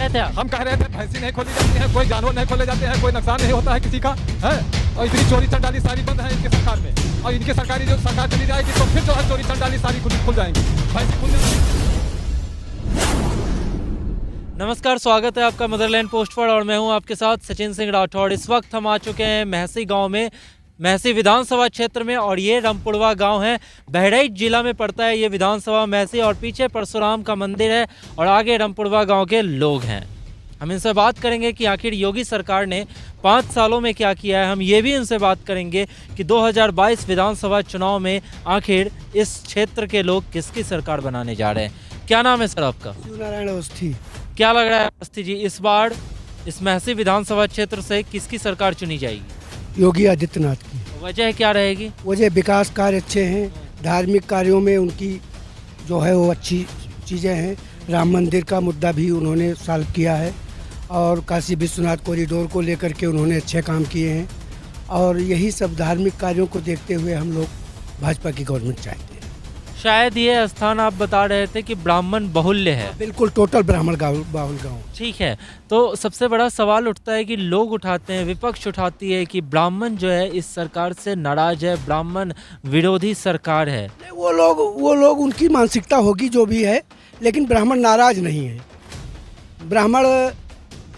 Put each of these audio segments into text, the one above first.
रहे थे आप? हम कह रहे थे भैंसी नहीं खोली जाती है, कोई जानवर नहीं खोले जाते हैं, कोई नुकसान नहीं होता है किसी का है। और इतनी चोरी चंडाली सारी बंद है इनकी सरकार में, और इनकी सरकारी जो सरकार चली जाएगी तो फिर जो है चोरी चंडाली सारी खुल जाएंगी, भैंसी खुल जाएंगी। नमस्कार, स्वागत है आपका मदरलैंड पोस्ट पर और मैं हूं आपके साथ सचिन सिंह राठौड़। इस वक्त हम आ चुके हैं महसी गांव में, महसी विधानसभा क्षेत्र में, और ये रामपुरवा गांव है, बहराइच जिला में पड़ता है ये विधानसभा महसी। और पीछे परशुराम का मंदिर है और आगे रामपुरवा गांव के लोग हैं। हम इनसे बात करेंगे कि आखिर योगी सरकार ने 5 सालों में क्या किया है। हम ये भी इनसे बात करेंगे कि 2022 विधानसभा चुनाव में आखिर इस क्षेत्र के लोग किसकी सरकार बनाने जा रहे हैं। क्या नाम है सर आपका? नारायण अवस्थी। क्या लग रहा है अवस्थी जी, इस बार इस महसी विधानसभा क्षेत्र से किसकी सरकार चुनी जाएगी? योगी आदित्यनाथ की। वजह क्या रहेगी? वजह विकास कार्य अच्छे हैं, धार्मिक कार्यों में उनकी जो है वो अच्छी चीज़ें हैं। राम मंदिर का मुद्दा भी उन्होंने सॉल्व किया है और काशी विश्वनाथ कॉरिडोर को लेकर के उन्होंने अच्छे काम किए हैं। और यही सब धार्मिक कार्यों को देखते हुए हम लोग भाजपा की गवर्नमेंट चाहते हैं। शायद ये स्थान आप बता रहे थे कि ब्राह्मण बहुल्य है। बिल्कुल टोटल ब्राह्मण बाहुल गाँव। ठीक है, तो सबसे बड़ा सवाल उठता है कि लोग उठाते हैं, विपक्ष उठाती है कि ब्राह्मण जो है इस सरकार से नाराज है, ब्राह्मण विरोधी सरकार है। वो लोग उनकी मानसिकता होगी जो भी है, लेकिन ब्राह्मण नाराज नहीं है। ब्राह्मण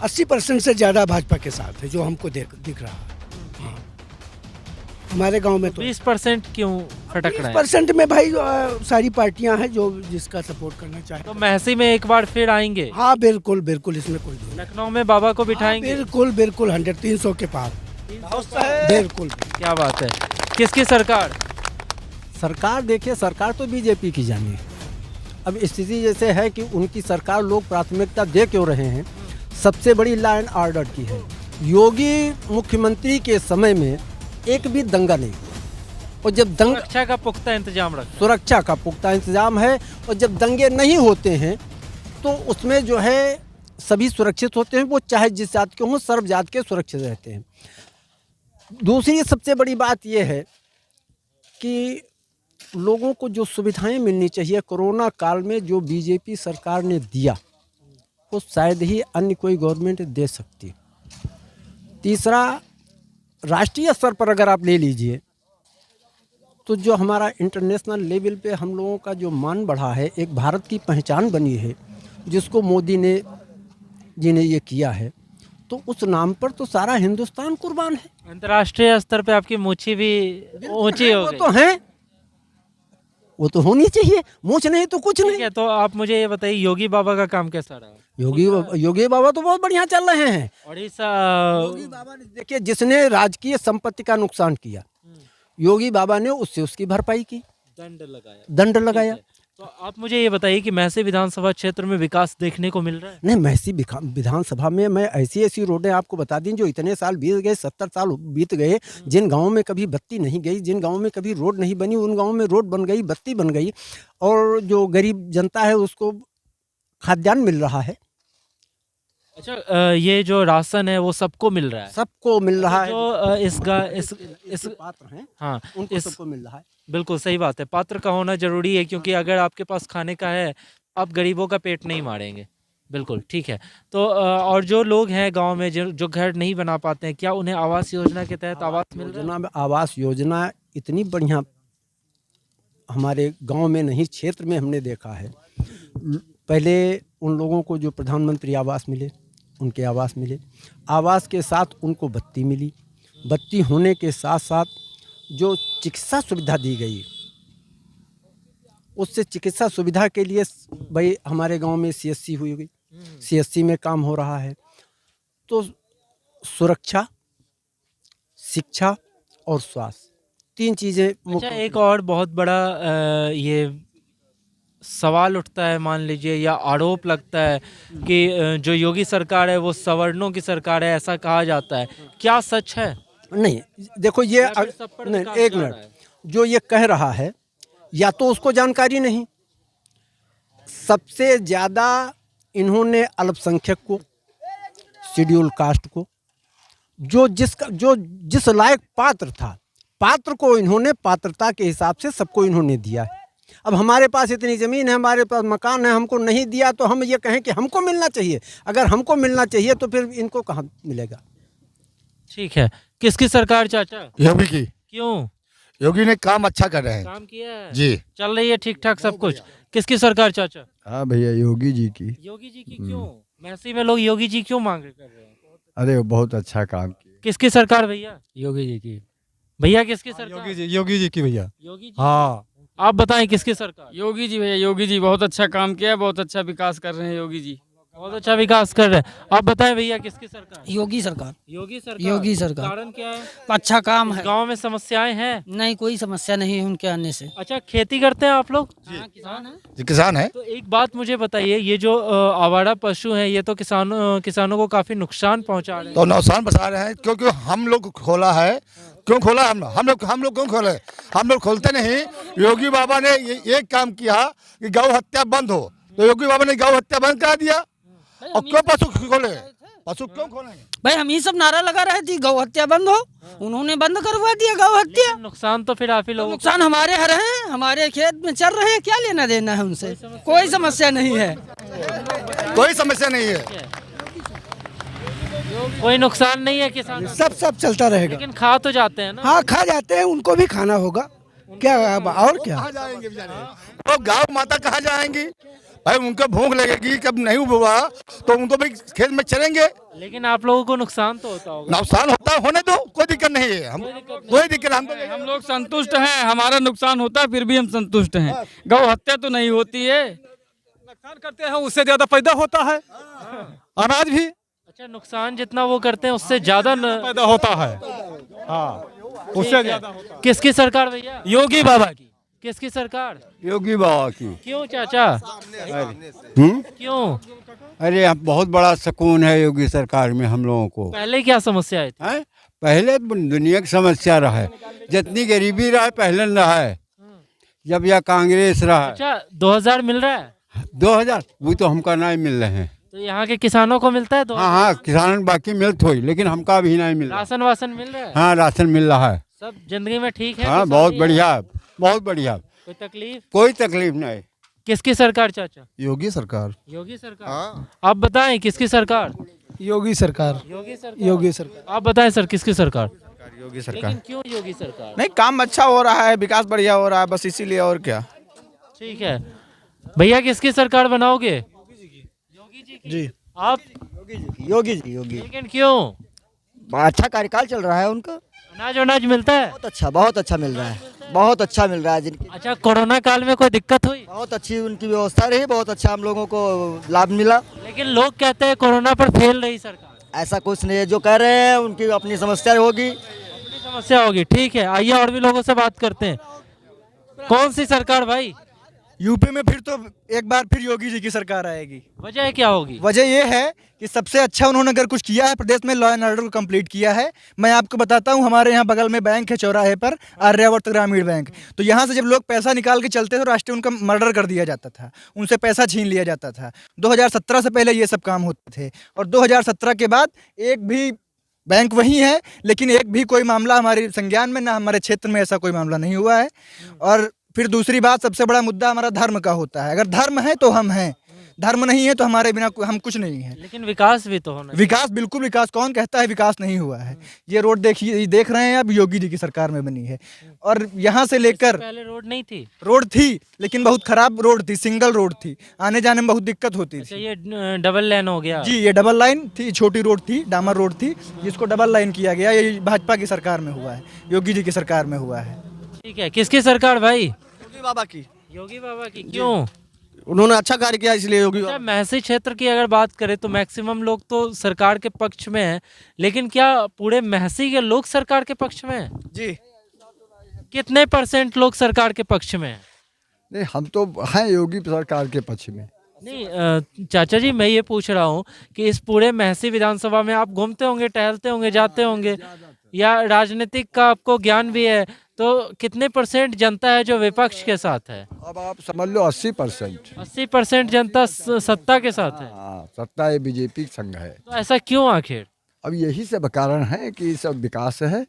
80% से ज़्यादा भाजपा के साथ है, जो हमको दिख रहा है। हमारे गांव में तो 20% क्यों फटक रहा है? 20% में भाई सारी पार्टियां हैं जो जिसका सपोर्ट करना चाहे। तो महसी में एक बार फिर आएंगे? हाँ बिल्कुल बिल्कुल, इसमें कोई दो। लखनऊ में बाबा को बिठाएंगे? बिल्कुल बिल्कुल 300 के पार। बिल्कुल। क्या बात है, किसकी सरकार? सरकार देखिए, सरकार तो बीजेपी की जानी है। अब स्थिति जैसे है कि उनकी सरकार लोग प्राथमिकता दे क्यों रहे हैं, सबसे बड़ी लॉ एंड ऑर्डर की है। योगी मुख्यमंत्री के समय में एक भी दंगा नहीं हुआ, और जब सुरक्षा का पुख्ता इंतजाम रखा। सुरक्षा का पुख्ता इंतजाम है, और जब दंगे नहीं होते हैं तो उसमें जो है सभी सुरक्षित होते हैं, वो चाहे जिस जात के हों, सर्व जात के सुरक्षित रहते हैं। दूसरी सबसे बड़ी बात यह है कि लोगों को जो सुविधाएं मिलनी चाहिए कोरोना काल में, जो बीजेपी सरकार ने दिया, वो शायद ही अन्य कोई गवर्नमेंट दे सकती। तीसरा, राष्ट्रीय स्तर पर अगर आप ले लीजिए तो जो हमारा इंटरनेशनल लेवल पे हम लोगों का जो मान बढ़ा है, एक भारत की पहचान बनी है जिसको मोदी जी ने ये किया है, तो उस नाम पर तो सारा हिंदुस्तान कुर्बान है। अंतर्राष्ट्रीय स्तर पे आपकी मूछी भी ऊंची हो गई। वो तो है, वो तो होनी चाहिए, मूछ नहीं तो कुछ नहीं। ठीक है, तो आप मुझे ये बताइए योगी बाबा का काम कैसा रहा? योगी बाबा तो बहुत बढ़िया चल रहे हैं। उड़ीसा योगी बाबा ने देखिए, जिसने राजकीय संपत्ति का नुकसान किया, योगी बाबा ने उससे उसकी भरपाई की, दंड लगाया। तो आप मुझे ये बताइए कि महसी विधानसभा क्षेत्र में विकास देखने को मिल रहा है? नहीं, महसी विधानसभा में मैं ऐसी रोडें आपको बता दी जो इतने साल बीत गए, 70 साल बीत गए, जिन गाँवों में कभी बत्ती नहीं गई, जिन गाँवों में कभी रोड नहीं बनी, उन गाँवों में रोड बन गई, बत्ती बन गई, और जो गरीब जनता है उसको खाद्यान्न मिल रहा है। अच्छा, ये जो राशन है वो सबको मिल रहा है? सबको मिल रहा है। जो इस पात्र हैं, हाँ, उनको सबको मिल रहा है। बिल्कुल सही बात है, पात्र का होना जरूरी है, क्योंकि अगर आपके पास खाने का है, आप गरीबों का पेट नहीं मारेंगे। बिल्कुल ठीक है। तो और जो लोग हैं गांव में जो घर नहीं बना पाते हैं, क्या उन्हें आवास योजना के तहत आवास मिल रहा है? आवास योजना इतनी बढ़िया हमारे गांव में नहीं, क्षेत्र में हमने देखा है। पहले उन लोगों को जो प्रधानमंत्री आवास मिले, उनके आवास मिले, आवास के साथ उनको बत्ती मिली, बत्ती होने के साथ साथ जो चिकित्सा सुविधा दी गई, उससे चिकित्सा सुविधा के लिए भाई हमारे गांव में सीएससी हुई गई, सीएससी में काम हो रहा है। तो सुरक्षा, शिक्षा और स्वास्थ्य, 3 चीज़ें। अच्छा, एक और बहुत बड़ा ये सवाल उठता है, मान लीजिए, या आरोप लगता है कि जो योगी सरकार है वो सवर्णों की सरकार है, ऐसा कहा जाता है। क्या सच है? नहीं, देखो ये नहीं, एक मिनट, जो ये कह रहा है या तो उसको जानकारी नहीं। सबसे ज़्यादा इन्होंने अल्पसंख्यक को, शेड्यूल कास्ट को, जो जिस लायक पात्र था, पात्र को इन्होंने पात्रता के हिसाब से सबको इन्होंने दिया है। अब हमारे पास इतनी ज़मीन है, हमारे पास मकान है, हमको नहीं दिया तो हम ये कहें कि हमको मिलना चाहिए। अगर हमको मिलना चाहिए तो फिर इनको कहाँ मिलेगा? ठीक है, किसकी सरकार चाचा? योगी की। क्यों? योगी ने काम अच्छा कर रहे हैं काम किया है? जी। चल रही है ठीक ठाक सब कुछ। किसकी सरकार चाचा? हाँ भैया, योगी जी की। योगी जी की। क्यों महसी में लोग योगी जी क्यों मांग कर रहे हैं? अरे बहुत अच्छा काम किया। किसकी सरकार भैया? योगी जी की। भैया किसकी सरकार? योगी जी की भैया। योगी जी। हाँ, आप बताएं किसकी सरकार? योगी जी भैया, योगी जी बहुत अच्छा काम किया है, बहुत अच्छा विकास कर रहे हैं योगी जी। बहुत अच्छा विकास कर रहे हैं। आप बताएं भैया किसकी सरकार? योगी सरकार। योगी सरकार। योगी सरकार। कारण क्या है? अच्छा काम है। गांव में समस्याएं हैं? नहीं, कोई समस्या नहीं है उनके आने से। अच्छा, खेती करते हैं आप लोग? हाँ, किसान है। जी किसान है। तो एक बात मुझे बताइए, ये जो आवारा पशु हैं ये तो किसानों को काफी नुकसान पहुंचा रहे हैं। तो नुकसान बचा रहे हैं क्योंकि हम लोग खोला है। क्यों खोला? हम लोग क्यों खोले? हम लोग खोलते नहीं। योगी बाबा ने ये काम किया कि गौ हत्या बंद हो, तो योगी बाबा ने गौ हत्या बंद करा दिया। और क्यों पशु खोले? पशु क्यों खोलेंगे? भाई हम ही सब नारा लगा रहे थे गौ हत्या बंद हो, उन्होंने बंद करवा दिया गौ हत्या। नुकसान तो फिर आप ही लोगों को। नुकसान हमारे हर हैं, हमारे खेत में चल रहे हैं, क्या लेना देना है उनसे? कोई समस्या नहीं है। कोई समस्या नहीं है। कोई नुकसान नहीं है किसान। सब चलता रहेगा। लेकिन खा तो जाते हैं ना। हाँ, खा जाते हैं, उनको भी खाना होगा। क्या अब और क्या? कहाँ जाएंगे बेचारे? वो गाँव माता कहाँ जाएंगी भाई? उनको भूख लगेगी, कब नहीं हुआ तो उनको भी खेत में चलेंगे। लेकिन आप लोगों को नुकसान तो होता होगा। नुकसान होता होने दो, कोई दिक्कत नहीं है। हम कोई दिक्कत हम लोग संतुष्ट हैं, हमारा नुकसान होता है फिर भी हम संतुष्ट हैं। गौ हत्या तो नहीं होती है। नुकसान करते हैं उससे ज्यादा पैदा होता है। अनाज भी अच्छा, नुकसान जितना वो करते हैं उससे ज्यादा पैदा होता है। हाँ, उससे ज्यादा होता है। किसकी सरकार भैया? योगी बाबा की। किसकी सरकार? योगी बाबा की। क्यों चाचा? हम्म? क्यों? अरे अब बहुत बड़ा सुकून है योगी सरकार में हम लोगों को। पहले क्या समस्याएं थी? हैं? पहले दुनिया की समस्या रहा है, जितनी गरीबी रहा है पहले न रहा है, जब यह कांग्रेस रहा है। अच्छा, 2000 मिल रहा है? 2000 वो तो हमका नहीं मिल रहे हैं। तो यहाँ के किसानों को मिलता है? हाँ हाँ, किसान बाकी मिल थोड़ी, लेकिन हमका भी नहीं मिल रहा। राशन वासन मिल रहा है? हाँ, राशन मिल रहा है। सब जिंदगी में ठीक है? हाँ, खुशहाली बहुत है? बढ़िया, बहुत बढ़िया। कोई तकलीफ? कोई तकलीफ नहीं। किसकी सरकार चाचा? योगी सरकार। योगी सरकार। आप बताएं किसकी सरकार? योगी सरकार। योगी सरकार। योगी सरकार। आप बताएं सर किसकी सरकार? योगी लेकिन क्यों योगी सरकार? नहीं, काम अच्छा हो रहा है, विकास बढ़िया हो रहा है, बस इसीलिए। और क्या? ठीक है भैया, किसकी सरकार बनाओगे? योगी जी की। जी। आप? योगी जी, योगी। लेकिन क्यों? अच्छा कार्यकाल चल रहा है उनका। अनाज मिलता है? बहुत अच्छा मिल रहा है, बहुत अच्छा मिल रहा है जिनकी। अच्छा, कोरोना काल में कोई दिक्कत हुई? बहुत अच्छी उनकी व्यवस्था रही, बहुत अच्छा हम लोगों को लाभ मिला। लेकिन लोग कहते हैं कोरोना पर फेल रही सरकार। ऐसा कुछ नहीं है, जो कह रहे हैं उनकी अपनी समस्या होगी। अपनी समस्या होगी। ठीक है, आइए और भी लोगों से बात करते हैं। कौन सी सरकार भाई? यूपी में फिर तो एक बार फिर योगी जी की सरकार आएगी। वजह क्या होगी? वजह ये है कि सबसे अच्छा उन्होंने अगर कुछ किया है, प्रदेश में लॉ एंड ऑर्डर को कंप्लीट किया है। मैं आपको बताता हूँ, हमारे यहाँ बगल में बैंक है चौराहे पर, आर्यावर्त ग्रामीण बैंक। तो यहाँ से जब लोग पैसा निकाल के चलते थे तो राष्ट्रीय उनका मर्डर कर दिया जाता था, उनसे पैसा छीन लिया जाता था। 2017 से पहले ये सब काम होते थे, और 2017 के बाद एक भी बैंक वही है, लेकिन एक भी कोई मामला हमारे संज्ञान में, ना हमारे क्षेत्र में ऐसा कोई मामला नहीं हुआ है। और फिर दूसरी बात, सबसे बड़ा मुद्दा हमारा धर्म का होता है। अगर धर्म है तो हम हैं, धर्म नहीं है तो हमारे बिना हम कुछ नहीं है। लेकिन विकास भी तो होना चाहिए। विकास, बिल्कुल विकास। कौन कहता है विकास नहीं हुआ है? ये रोड देखिए, देख रहे हैं, अब योगी जी की सरकार में बनी है। और यहाँ से लेकर पहले रोड नहीं थी? रोड थी, लेकिन बहुत खराब रोड थी, सिंगल रोड थी, आने जाने में बहुत दिक्कत होती अच्छा, थी। ये डबल लाइन हो गया? जी, ये डबल लाइन थी, छोटी रोड थी, डामर रोड थी, जिसको डबल लाइन किया गया। ये भाजपा की सरकार में हुआ है, योगी जी की सरकार में हुआ है। ठीक है, किसकी सरकार भाई? योगी बाबा की। योगी बाबा की। क्यों? उन्होंने अच्छा कार्य किया, इसलिए योगी अच्छा, महसी क्षेत्र की अगर बात करें तो मैक्सिमम लोग तो सरकार के पक्ष में हैं, लेकिन क्या पूरे महसी के लोग सरकार के पक्ष में हैं? जी। कितने % लोग सरकार के पक्ष में हैं? नहीं, हम तो हैं योगी सरकार के पक्ष में। नहीं चाचा जी, मैं ये पूछ रहा हूँ कि इस पूरे महसी विधानसभा में आप घूमते होंगे, टहलते होंगे, जाते होंगे, या राजनीतिक का आपको ज्ञान भी है, तो कितने % जनता है जो विपक्ष के साथ है? अब आप समझ लो 80%। 80% जनता सत्ता के साथ है। हाँ, सत्ता ये बीजेपी संघ है। तो ऐसा क्यों आखिर? अब यही सब कारण है कि सब विकास है,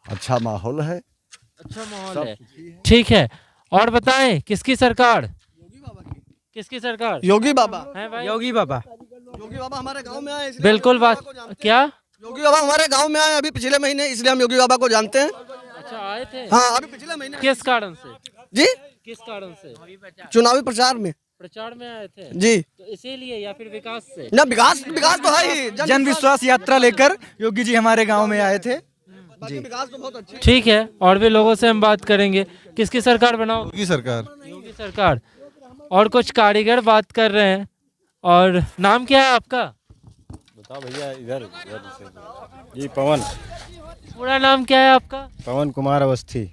अच्छा माहौल है, अच्छा माहौल सब है। ठीक है, और बताएं किसकी सरकार? किसकी सरकार योगी बाबा। है भाई? योगी बाबा हमारे गांव में आए, इसलिए बिल्कुल बात क्या? योगी बाबा हमारे गांव में आए अभी पिछले महीने, इसलिए हम योगी बाबा को जानते हैं। अच्छा, आए थे? हाँ, अभी पिछले महीने। किस कारण से? जी, किस कारण से? चुनावी प्रचार में। प्रचार में आए थे जी, तो इसीलिए या फिर विकास से? ना विकास तो है ही। जन विश्वास यात्रा लेकर योगी जी हमारे गांव में आए थे। बाकी विकास तो बहुत अच्छा। ठीक है, और भी लोगों से हम बात करेंगे। किसकी सरकार बनाओ? योगी सरकार। योगी सरकार। और कुछ कारीगर बात कर रहे हैं। और नाम क्या है आपका? बताओ भैया, इधर से। जी पवन। पूरा नाम क्या है आपका? पवन कुमार अवस्थी।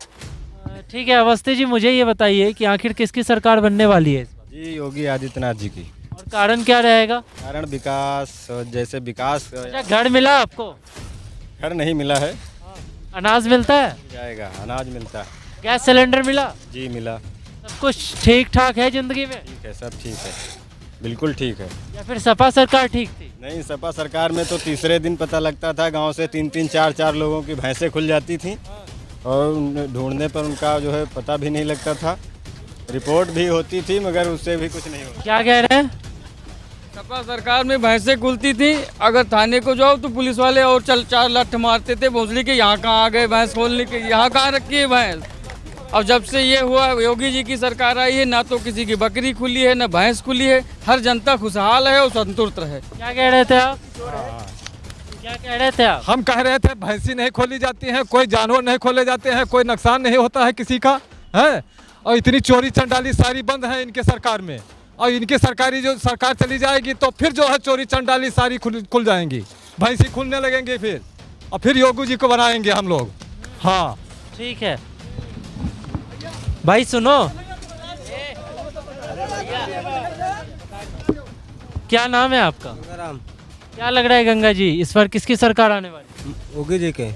ठीक है अवस्थी जी, मुझे ये बताइए कि आखिर किसकी सरकार बनने वाली है इस बार? जी योगी आदित्यनाथ जी की। और कारण क्या रहेगा? कारण विकास, जैसे विकास। अच्छा, घर मिला आपको? घर नहीं मिला है। अनाज मिलता है? जाएगा, अनाज मिलता है। गैस सिलेंडर मिला? जी मिला। सब कुछ ठीक ठाक है जिंदगी में? ठीक है, सब ठीक है, बिल्कुल ठीक है। या फिर सपा सरकार ठीक थी? नहीं, सपा सरकार में तो तीसरे दिन पता लगता था, गांव से 3-3, 4-4 लोगों की भैंसें खुल जाती थी और ढूंढने पर उनका जो है पता भी नहीं लगता था। रिपोर्ट भी होती थी मगर उससे भी कुछ नहीं होता। क्या कह रहे हैं? सपा सरकार में भैंसें खुलती थी, अगर थाने को जाओ तो पुलिस वाले और 4 लठ मारते थे भोसड़ी के, यहाँ कहाँ आ गए भैंस खोलने के, यहाँ कहाँ रखी है भैंस। और जब से ये हुआ योगी जी की सरकार आई है, ना तो किसी की बकरी खुली है ना भैंस खुली है, हर जनता खुशहाल है और संतुष्ट है। क्या कह रहे थे आप? क्या कह रहे थे आप? हम कह रहे थे भैंसी नहीं खोली जाती हैं, कोई जानवर नहीं खोले जाते हैं, कोई नुकसान नहीं होता है किसी का, है। और इतनी चोरी चंडाली सारी बंद है इनके सरकार में। और इनकी सरकारी जो सरकार चली जाएगी तो फिर जो है चोरी चंडाली सारी खुल जाएंगी, भैंसी खुलने लगेंगे फिर, और फिर योगी जी को बनाएंगे हम लोग। हाँ ठीक है भाई, सुनो, क्या नाम है आपका? क्या लग रहा है गंगा जी, इस बार किसकी सरकार आने वाली? योगी जी के।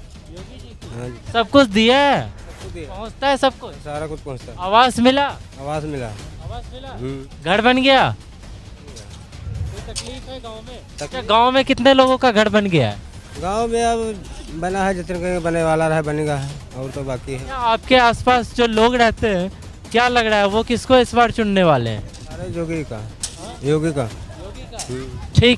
सब कुछ दिया है, पहुंचता है सब कुछ, सारा कुछ पहुँचता है। आवास मिला? आवास मिला। आवास मिला? घर बन गया? कोई तकलीफ है गांव में? अच्छा, गांव में कितने लोगों का घर बन गया है? गांव में अब बना है, जितने बने वाला रहा बनेगा है, और तो बाकी है। क्या आपके आसपास जो लोग रहते हैं, क्या लग रहा है वो किसको इस बार चुनने वाले हैं? अरे योगी का। योगी का। ठीक।